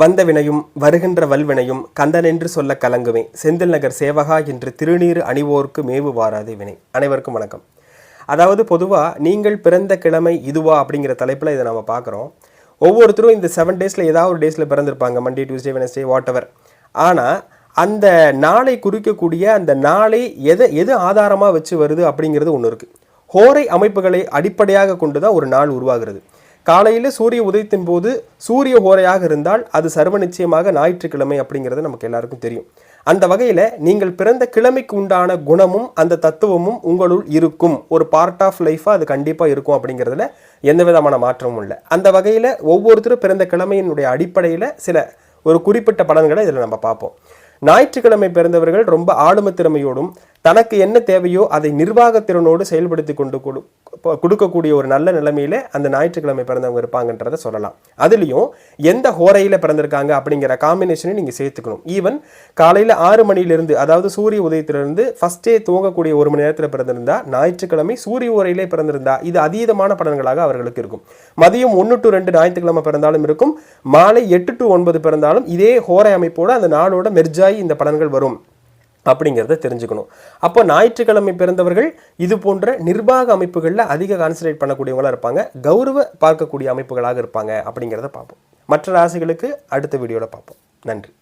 வந்த வினையும் வருகின்ற வல்வினையும் கந்தனென்று சொல்ல கலங்குமே செந்தில் நகர் சேவகா என்று திருநீறு அணிவோர்க்கு மேவு வாராது வினை. அனைவருக்கும் வணக்கம். அதாவது பொதுவாக நீங்கள் பிறந்த கிழமை இதுவா அப்படிங்கிற தலைப்பில் இதை நம்ம பார்க்குறோம். ஒவ்வொருத்தரும் இந்த 7 டேஸில் ஏதாவது ஒரு டேஸில் பிறந்திருப்பாங்க, Monday, Tuesday, Wednesday, what ever. ஆனால் அந்த நாளை குறிக்கக்கூடிய அந்த நாளை எது ஆதாரமாக வச்சு வருது அப்படிங்கிறது ஒன்று இருக்குது. ஹோரை அமைப்புகளை அடிப்படையாக கொண்டு தான் ஒரு நாள் உருவாகிறது. காலையில் சூரிய உதயத்தின் போது சூரிய ஹோரையாக இருந்தால் அது சர்வ நிச்சயமாக ஞாயிற்றுக்கிழமை அப்படிங்கிறது நமக்கு எல்லாருக்கும் தெரியும். அந்த வகையில் நீங்கள் பிறந்த கிழமைக்கு உண்டான குணமும் அந்த தத்துவமும் உங்களுள் இருக்கும். ஒரு பார்ட் ஆஃப் லைஃபாக அது கண்டிப்பாக இருக்கும் அப்படிங்கிறதுல எந்த விதமான மாற்றமும் இல்லை. அந்த வகையில் ஒவ்வொருத்தரும் பிறந்த கிழமையினுடைய அடிப்படையில் சில ஒரு குறிப்பிட்ட பலன்களை இதில் நம்ம பார்ப்போம். ஞாயிற்றுக்கிழமை பிறந்தவர்கள் ரொம்ப ஆளுமை திறமையோடும் தனக்கு என்ன தேவையோ அதை நிர்வாகத்திறனோடு செயல்படுத்தி கொண்டு கொடுக்கக்கூடிய ஒரு நல்ல நிலைமையில அந்த ஞாயிற்றுக்கிழமை பிறந்தவங்க இருப்பாங்கன்றதை சொல்லலாம். அதுலேயும் எந்த ஹோரையில் பிறந்திருக்காங்க அப்படிங்கிற காம்பினேஷனை நீங்கள் சேர்த்துக்கணும். ஈவன் காலையில் 6 மணியிலிருந்து, அதாவது சூரிய உதயத்திலிருந்து ஃபர்ஸ்டே தூங்கக்கூடிய 1 மணி நேரத்தில் பிறந்திருந்தா, ஞாயிற்றுக்கிழமை சூரிய ஹோரையிலே பிறந்திருந்தா இது அதீதமான பலன்களாக அவர்களுக்கு இருக்கும். மதியம் 1 to 2 ஞாயிற்றுக்கிழமை பிறந்தாலும் இருக்கும், மாலை 8 to 9 பிறந்தாலும் இதே ஹோரை அமைப்போடு அந்த நாளோட மெர்ஜாய் இந்த பலன்கள் வரும் அப்படிங்கிறத தெரிஞ்சுக்கணும். அப்போ ஞாயிற்றுக்கிழமை பிறந்தவர்கள் இது போன்ற நிர்வாக அமைப்புகளில் அதிக கான்சன்ட்ரேட் பண்ணக்கூடியவங்களாக இருப்பாங்க, கௌரவ பார்க்கக்கூடிய அமைப்புகளாக இருப்பாங்க அப்படிங்கிறத பார்ப்போம். மற்ற ராசிகளுக்கு அடுத்த வீடியோவில் பார்ப்போம். நன்றி.